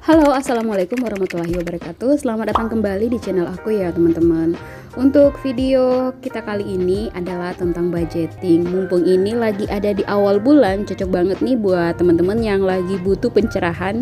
Halo, assalamualaikum warahmatullahi wabarakatuh. Selamat datang kembali di channel aku ya teman-teman. Untuk video kita kali ini adalah tentang budgeting. Mumpung ini lagi ada di awal bulan, cocok banget nih buat teman-teman yang lagi butuh pencerahan,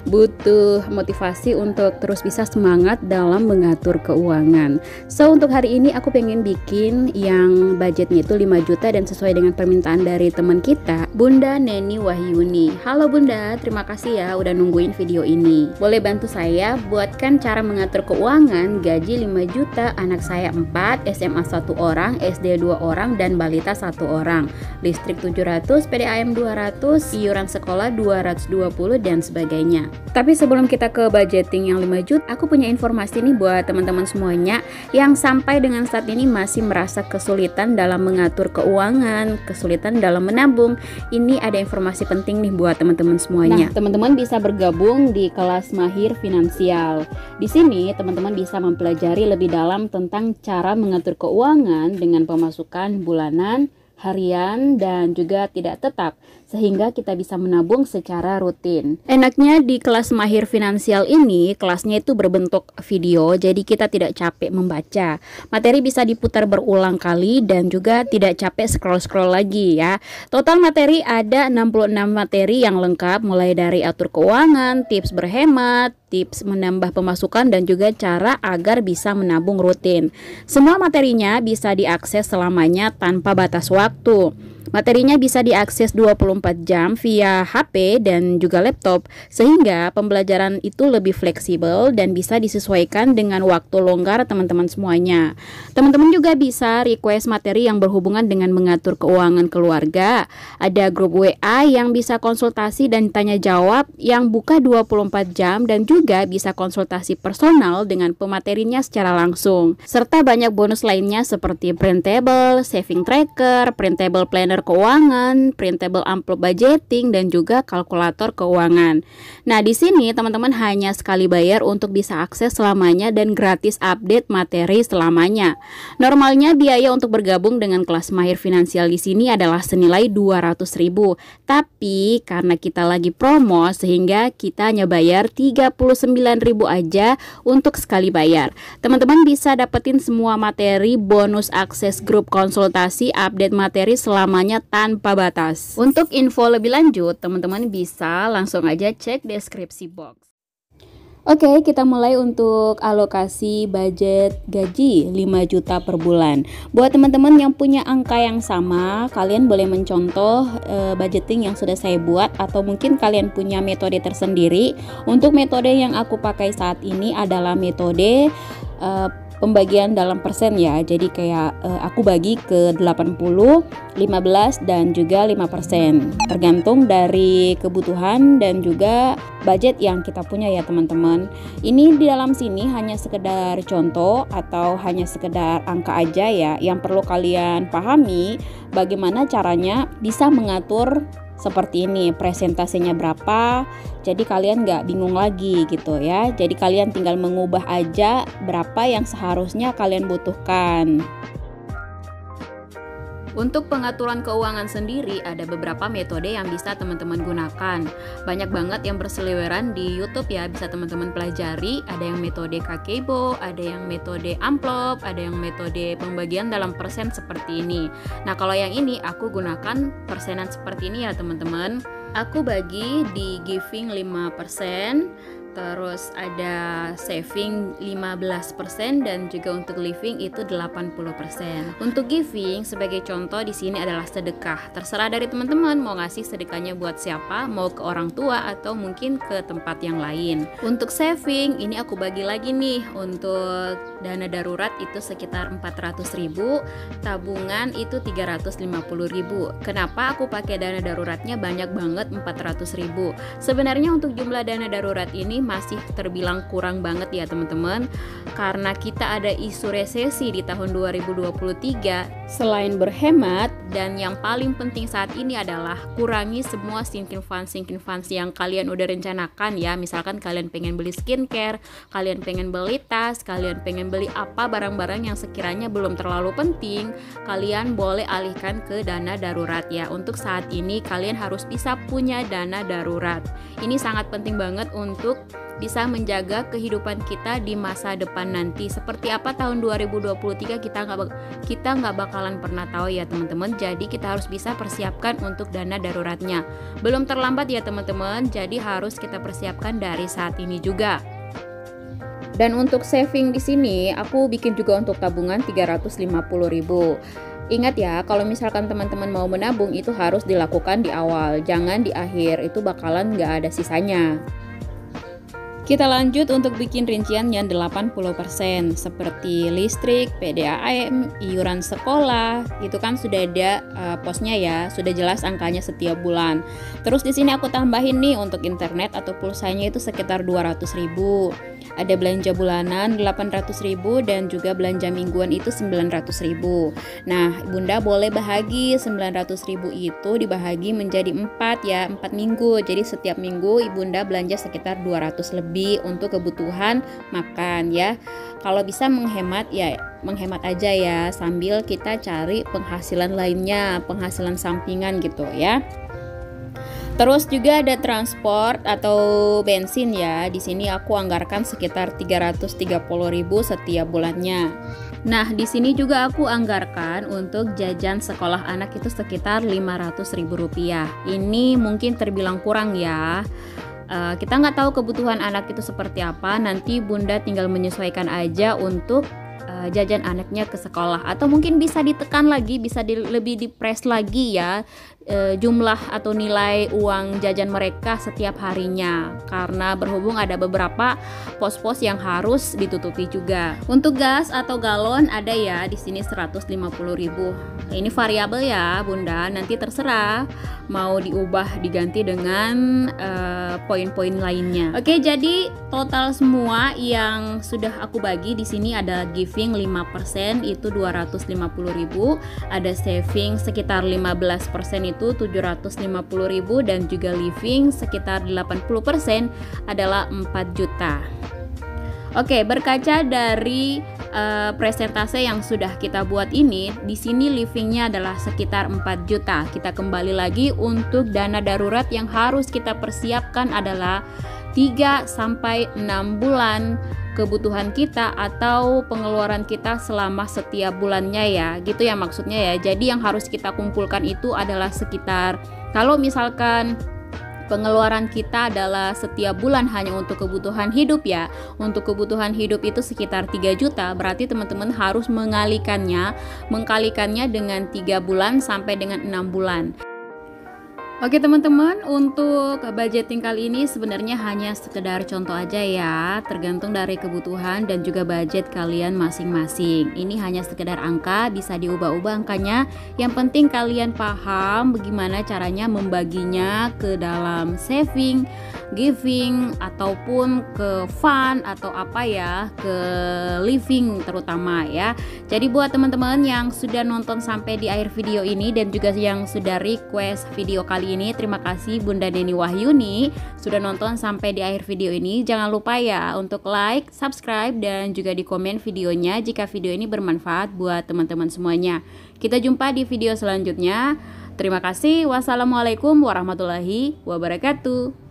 butuh motivasi untuk terus bisa semangat dalam mengatur keuangan. So untuk hari ini aku pengen bikin yang budgetnya itu 5 juta dan sesuai dengan permintaan dari teman kita, Bunda Neni Wahyuni. Halo Bunda, terima kasih ya udah nungguin video ini. Boleh bantu saya buatkan cara mengatur keuangan gaji 5 juta, anak saya 4, SMA 1 orang, SD 2 orang, dan balita 1 orang, listrik 700, PDAM 200, iuran sekolah 220, dan sebagainya. Tapi sebelum kita ke budgeting yang 5 juta, aku punya informasi nih buat teman-teman semuanya yang sampai dengan saat ini masih merasa kesulitan dalam mengatur keuangan, kesulitan dalam menabung. Ini ada informasi penting nih buat teman-teman semuanya. Nah, teman-teman bisa bergabung di kelas Mahir Finansial. Di sini teman-teman bisa mempelajari lebih dalam tentang cara mengatur keuangan dengan pemasukan bulanan, harian, dan juga tidak tetap, sehingga kita bisa menabung secara rutin. Enaknya di kelas Mahir Finansial ini, kelasnya itu berbentuk video, jadi kita tidak capek membaca. Materi bisa diputar berulang kali dan juga tidak capek scroll-scroll lagi ya. Total materi ada 66 materi yang lengkap, mulai dari atur keuangan, tips berhemat, tips menambah pemasukan, dan juga cara agar bisa menabung rutin. Semua materinya bisa diakses selamanya tanpa batas waktu. Materinya bisa diakses 24 jam via HP dan juga laptop, sehingga pembelajaran itu lebih fleksibel dan bisa disesuaikan dengan waktu longgar teman-teman semuanya. Teman-teman juga bisa request materi yang berhubungan dengan mengatur keuangan keluarga. Ada grup WA yang bisa konsultasi dan tanya jawab yang buka 24 jam dan juga bisa konsultasi personal dengan pematerinya secara langsung. Serta banyak bonus lainnya seperti printable, saving tracker, printable planner keuangan, printable amplop budgeting, dan juga kalkulator keuangan. Nah, di sini teman-teman hanya sekali bayar untuk bisa akses selamanya dan gratis update materi selamanya. Normalnya biaya untuk bergabung dengan kelas Mahir Finansial di sini adalah senilai 200.000. Tapi karena kita lagi promo sehingga kita hanya bayar 39.000 aja untuk sekali bayar. Teman-teman bisa dapetin semua materi, bonus akses grup konsultasi, update materi selamanya tanpa batas. Untuk info lebih lanjut, teman-teman bisa langsung aja cek deskripsi box. Oke, kita mulai untuk alokasi budget gaji 5 juta per bulan. Buat teman-teman yang punya angka yang sama, kalian boleh mencontoh budgeting yang sudah saya buat, atau mungkin kalian punya metode tersendiri. Untuk metode yang aku pakai saat ini adalah metode pembagian dalam persen ya. Jadi kayak aku bagi ke 80, 15, dan juga 5%. Tergantung dari kebutuhan dan juga budget yang kita punya ya teman-teman. Ini di dalam sini hanya sekedar contoh atau hanya sekedar angka aja ya. Yang perlu kalian pahami bagaimana caranya bisa mengatur seperti ini, presentasinya berapa, jadi kalian nggak bingung lagi gitu ya. Jadi kalian tinggal mengubah aja berapa yang seharusnya kalian butuhkan. Untuk pengaturan keuangan sendiri ada beberapa metode yang bisa teman-teman gunakan. Banyak banget yang berseliweran di YouTube ya, bisa teman-teman pelajari. Ada yang metode kakebo, ada yang metode amplop, ada yang metode pembagian dalam persen seperti ini. Nah, kalau yang ini aku gunakan persenan seperti ini ya teman-teman. Aku bagi di giving 5%, terus ada saving 15%, dan juga untuk living itu 80%. Untuk giving sebagai contoh di sini adalah sedekah. Terserah dari teman-teman mau ngasih sedekahnya buat siapa, mau ke orang tua atau mungkin ke tempat yang lain. Untuk saving ini aku bagi lagi nih, untuk dana darurat itu sekitar 400.000, tabungan itu 350.000. Kenapa aku pakai dana daruratnya banyak banget 400.000? Sebenarnya untuk jumlah dana darurat ini masih terbilang kurang banget ya teman-teman, karena kita ada isu resesi di tahun 2023. Selain berhemat, dan yang paling penting saat ini adalah kurangi semua sinking funds yang kalian udah rencanakan ya. Misalkan kalian pengen beli skincare, kalian pengen beli tas, kalian pengen beli apa barang-barang yang sekiranya belum terlalu penting, kalian boleh alihkan ke dana darurat ya. Untuk saat ini kalian harus bisa punya dana darurat. Ini sangat penting banget untuk bisa menjaga kehidupan kita di masa depan nanti. Seperti apa tahun 2023 kita nggak bakalan pernah tahu ya teman-teman. Jadi kita harus bisa persiapkan untuk dana daruratnya. Belum terlambat ya teman-teman. Jadi harus kita persiapkan dari saat ini juga. Dan untuk saving di sini aku bikin juga untuk tabungan 350.000. Ingat ya, kalau misalkan teman-teman mau menabung itu harus dilakukan di awal, jangan di akhir, itu bakalan nggak ada sisanya. Kita lanjut untuk bikin rinciannya 80%, seperti listrik, PDAM, iuran sekolah, itu kan sudah ada posnya ya, sudah jelas angkanya setiap bulan. Terus di sini aku tambahin nih untuk internet atau pulsanya itu sekitar 200.000. Ada belanja bulanan 800.000 dan juga belanja mingguan itu 900.000. Nah, Bunda boleh bahagi 900.000 itu dibahagi menjadi 4 ya, 4 minggu. Jadi setiap minggu Bunda belanja sekitar 200 lebih untuk kebutuhan makan ya. Kalau bisa menghemat ya, menghemat aja ya, sambil kita cari penghasilan lainnya, penghasilan sampingan gitu ya. Terus juga ada transport atau bensin ya. Di sini aku anggarkan sekitar 330.000 setiap bulannya. Nah, di sini juga aku anggarkan untuk jajan sekolah anak itu sekitar 500.000 rupiah. Ini mungkin terbilang kurang ya. Kita nggak tahu kebutuhan anak itu seperti apa. Nanti Bunda tinggal menyesuaikan aja untuk jajan anaknya ke sekolah, atau mungkin bisa ditekan lagi, bisa lebih dipres lagi ya jumlah atau nilai uang jajan mereka setiap harinya, karena berhubung ada beberapa pos-pos yang harus ditutupi juga. Untuk gas atau galon ada ya di sini 150.000. Ini variabel ya Bunda, nanti terserah mau diubah diganti dengan poin-poin lainnya. Oke, jadi total semua yang sudah aku bagi di sini ada giving 5% itu 250.000, ada saving sekitar 15% itu 750.000, dan juga living sekitar 80% adalah 4 juta. Oke, berkaca dari presentase yang sudah kita buat ini, di sini livingnya adalah sekitar 4 juta. Kita kembali lagi untuk dana darurat yang harus kita persiapkan adalah 3 sampai 6 bulan kebutuhan kita atau pengeluaran kita selama setiap bulannya ya, gitu ya maksudnya ya. Jadi yang harus kita kumpulkan itu adalah sekitar, kalau misalkan pengeluaran kita adalah setiap bulan hanya untuk kebutuhan hidup ya, untuk kebutuhan hidup itu sekitar 3 juta, berarti teman-teman harus mengkalikannya dengan 3 bulan sampai dengan 6 bulan. Oke teman-teman, untuk budgeting kali ini sebenarnya hanya sekedar contoh aja ya, tergantung dari kebutuhan dan juga budget kalian masing-masing. Ini hanya sekedar angka, bisa diubah-ubah angkanya. Yang penting kalian paham bagaimana caranya membaginya ke dalam saving, giving, ataupun ke fund atau apa ya, ke living terutama ya. Jadi buat teman-teman yang sudah nonton sampai di akhir video ini dan juga yang sudah request video kali ini, terima kasih Bunda Deni Wahyuni sudah nonton sampai di akhir video ini. Jangan lupa ya untuk like, subscribe, dan juga di komen videonya jika video ini bermanfaat buat teman-teman semuanya. Kita jumpa di video selanjutnya. Terima kasih. Wassalamualaikum warahmatullahi wabarakatuh.